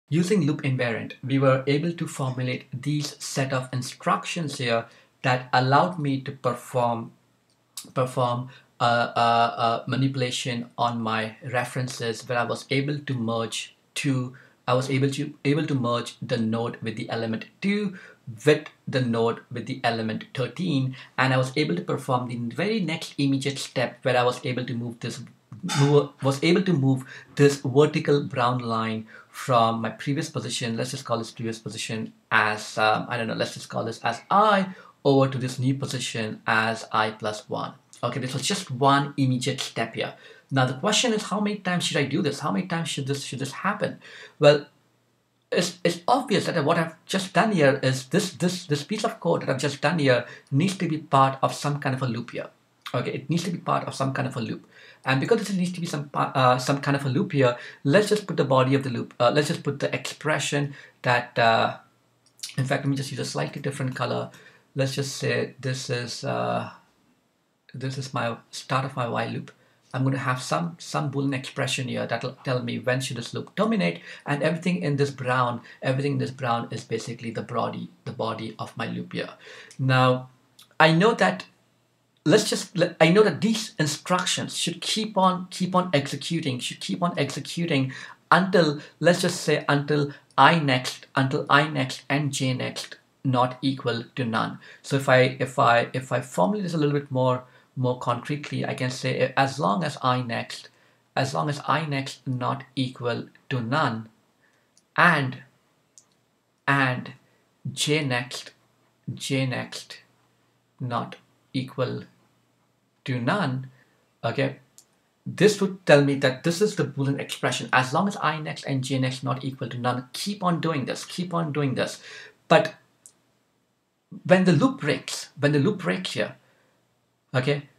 Using loop invariant, we were able to formulate these set of instructions here that allowed me to perform a manipulation on my references where I was able to merge two. I was able to merge the node with the element 2 with the node with the element 13, and I was able to perform the very next immediate step where I was able to move this vertical brown line from my previous position. Let's just call this previous position as I don't know. Let's just call this as I, over to this new position as I plus 1. Okay, this was just one immediate step here. Now the question is, how many times should I do this? How many times should this happen? Well, it's obvious that what I've just done here is this piece of code that I've just done here needs to be part of some kind of a loop here. Okay, it needs to be part of some kind of a loop, and because it needs to be some kind of a loop here, let's just put the body of the loop. Let's just put the expression that. In fact, let me just use a slightly different color. Let's just say this is my start of my while loop. I'm going to have some Boolean expression here that will tell me when should this loop terminate, and everything in this brown is basically the body of my loop here. Now, I know that I know that these instructions should keep on executing, until, let's just say, until I next and j next not equal to none. So if I formulate this a little bit more concretely, I can say as long as I next not equal to none, and j next not equal to none, okay, this would tell me that this is the Boolean expression. As long as I next and j next not equal to none, keep on doing this. But when the loop breaks here, okay,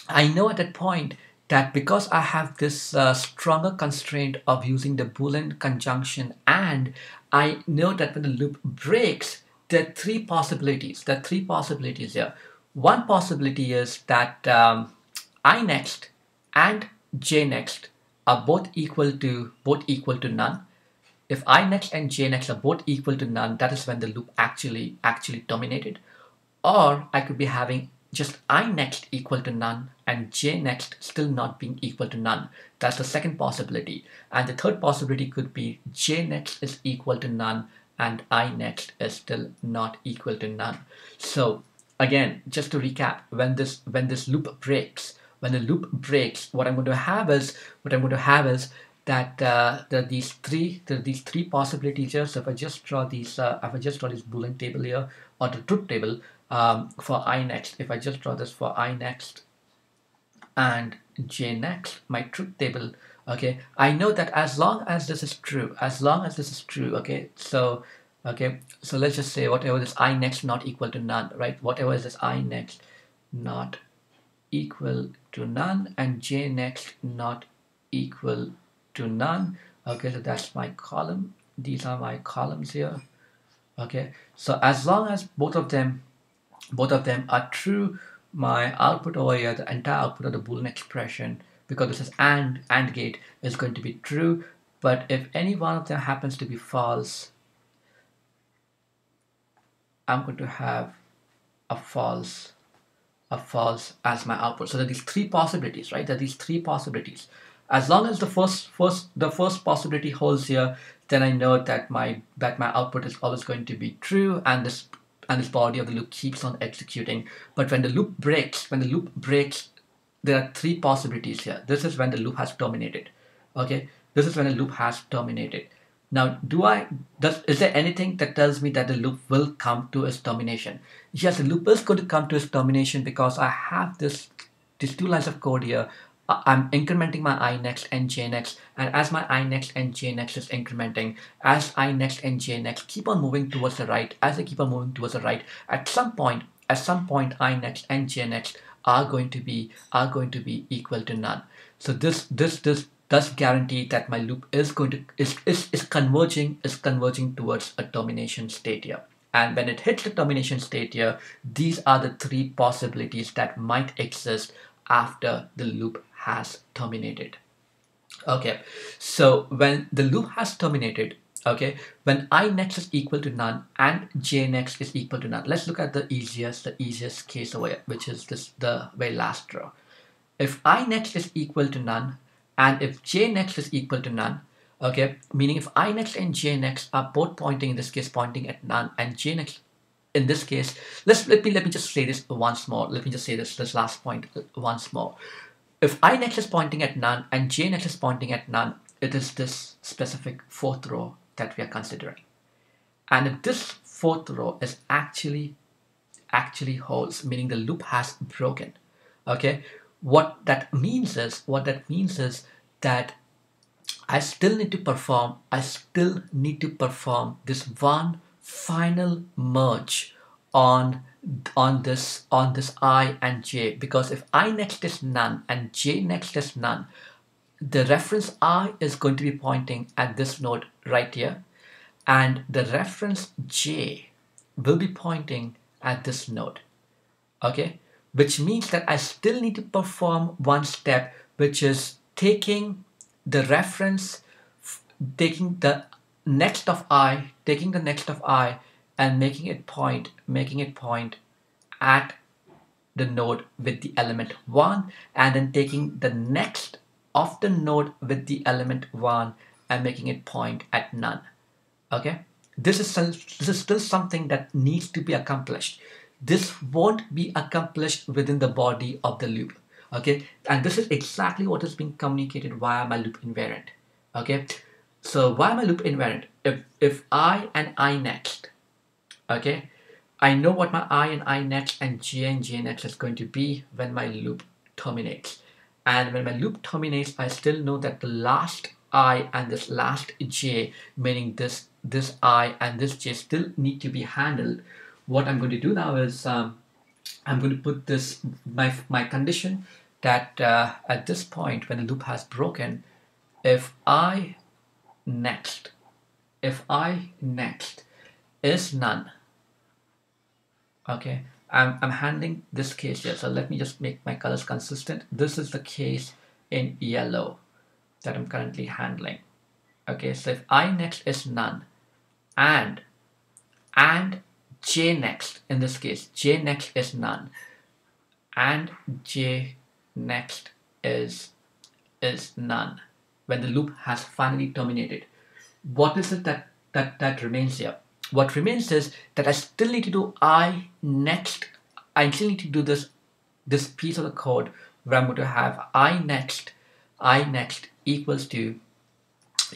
I know at that point that because I have this stronger constraint of using the Boolean conjunction, and I know that when the loop breaks, there are three possibilities. Here. One possibility is that I next and j next are both equal to none. If I next and j next are both equal to none, that is when the loop actually terminated. Or I could be having just I next equal to none and j next still not being equal to none. That's the second possibility. And the third possibility could be j next is equal to none and I next is still not equal to none. So again, just to recap, when this loop breaks, what I'm going to have is that there are these three possibilities here. So if I just draw this Boolean table here, or the truth table for I next, if I just draw this for I next and j next, my truth table, okay, I know that as long as this is true, okay, so let's just say whatever this I next not equal to none, right? Whatever is this I next not equal to none and j next not equal to none. Okay, so that's my column. These are my columns here. Okay, so as long as both of them are true, my output over here, the entire output of the Boolean expression, because this is AND gate, is going to be true. But if any one of them happens to be false, I'm going to have a false as my output. So there are these three possibilities, right? As long as the first possibility holds here, then I know that my output is always going to be true, and this body of the loop keeps on executing. But when the loop breaks, there are three possibilities here. This is when the loop has terminated. Okay, this is when the loop has terminated. Now, is there anything that tells me that the loop will come to its termination? Yes, the loop is going to come to its termination because I have these two lines of code here. I'm incrementing my I next and j next, and as my I next and j next is incrementing, as I next and j next keep on moving towards the right, at some point I next and j next are going to be equal to none. So this does guarantee that my loop is converging towards a termination state here. And when it hits the termination state here, these are the three possibilities that might exist after the loop has terminated. Okay, so when the loop has terminated, okay, when I next is equal to none and j next is equal to none, let's look at the easiest case over here, which is this the very last row. If I next is equal to none and if j next is equal to none, okay, meaning if I next and j next are both pointing, in this case pointing at none, and j next in this case, let me just say this once more. Let me just say this last point once more. If I next is pointing at none and j next is pointing at none, it is this specific fourth row that we are considering. And if this fourth row is actually holds, meaning the loop has broken, okay, what that means is that I still need to perform this one final merge on on this I and j, because if I next is none and j next is none, the reference I is going to be pointing at this node right here, and the reference j will be pointing at this node. Okay, which means that I still need to perform one step, which is the reference taking the taking the next of I and making it point at the node with the element 1, and then taking the next of the node with the element 1 and making it point at none. Okay, this is still something that needs to be accomplished. This won't be accomplished within the body of the loop. Okay, and this is exactly what is being communicated via my loop invariant. Okay, so via my loop invariant, if I and I next, okay, I know what my I and j next is going to be when my loop terminates. And when my loop terminates, I still know that the last I and this last j, meaning this I and this j, still need to be handled. What I'm going to do now is I'm going to put this my condition that at this point when the loop has broken, if I next if I next is none. Okay, I'm handling this case here, so let me just make my colors consistent. This is the case in yellow that I'm currently handling. Okay, so if I next is none and j next, in this case j next is none and j next is none, when the loop has finally terminated, what is it that remains here? What remains is that I still need to do I still need to do this piece of the code where I'm going to have I next equals to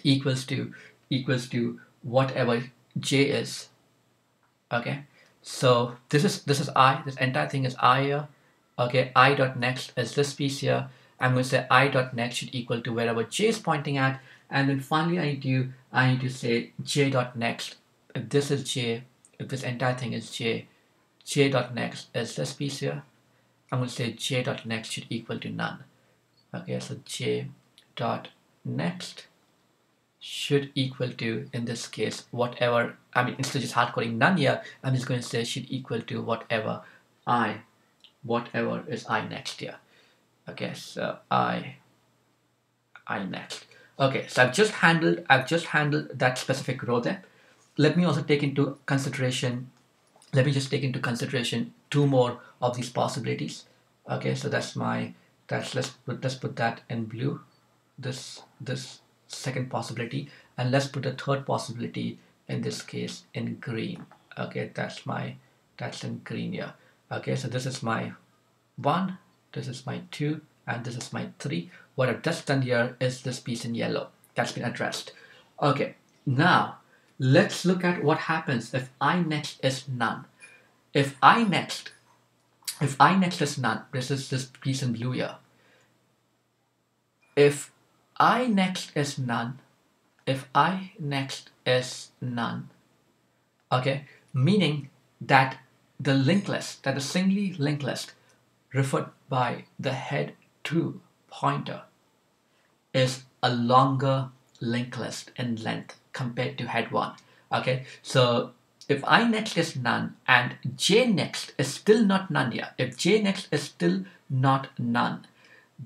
equals to equals to whatever j is. Okay, so this is I, this entire thing is I here. Okay, I dot next is this piece here. I'm going to say I dot next should equal to wherever j is pointing at, and then finally I need to say j dot next. If this is j, if this entire thing is j dot next is this piece here. I'm going to say j dot next should equal to none. Okay, so j dot next should equal to, in this case, whatever, I mean, instead of just hard coding none here, I'm just going to say should equal to whatever is I next here. Okay, so I next. Okay, so I've just handled that specific row there. Let me also take into consideration, let me just take into consideration two more of these possibilities. Okay, so let's put that in blue, this second possibility, and let's put the third possibility in this case in green. Okay, that's in green here. Okay, so this is my 1, this is my 2, and this is my 3. What I've just done here is this piece in yellow that's been addressed. Okay, now let's look at what happens if I next is none. If I next is none, this is this piece in blue here. If I next is none, okay, meaning that the linked list, that the singly linked list referred by the head 2 pointer is a longer linked list in length compared to head 1. Okay, so if I next is none and j next is still not none here, if j next is still not none,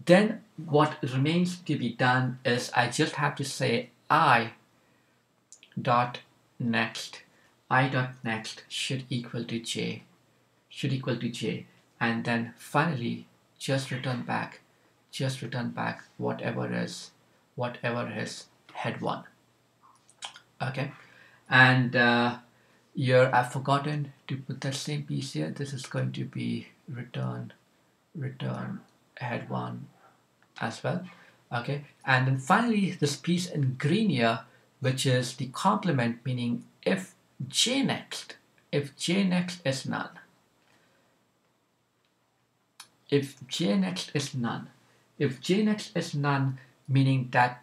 Then what remains to be done is I just have to say I dot next. I dot next should equal to j, and then finally just return back, whatever is head one. Okay, and here I've forgotten to put that same piece here. This is going to be return head one as well. Okay, and then finally this piece in green here, which is the complement, meaning if j next is none, if j next is none, meaning that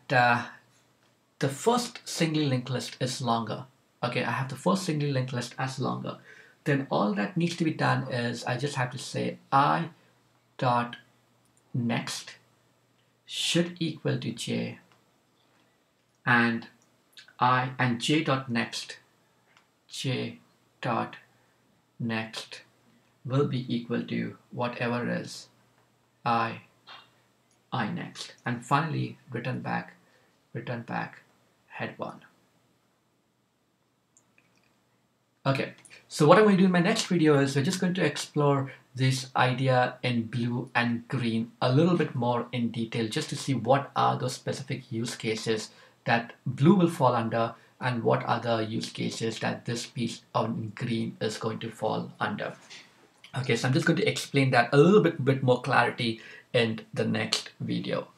the first single linked list is longer. Okay, I have the first single linked list as longer. Then all that needs to be done is I just have to say I dot next should equal to j, and j dot next will be equal to whatever is I next, and finally return back head one. Okay, so what I'm going to do in my next video is we're just going to explore this idea in blue and green a little bit more in detail, just to see what are those specific use cases that blue will fall under and what other use cases that this piece on green is going to fall under. Okay, so I'm just going to explain that a little bit more clarity in the next video.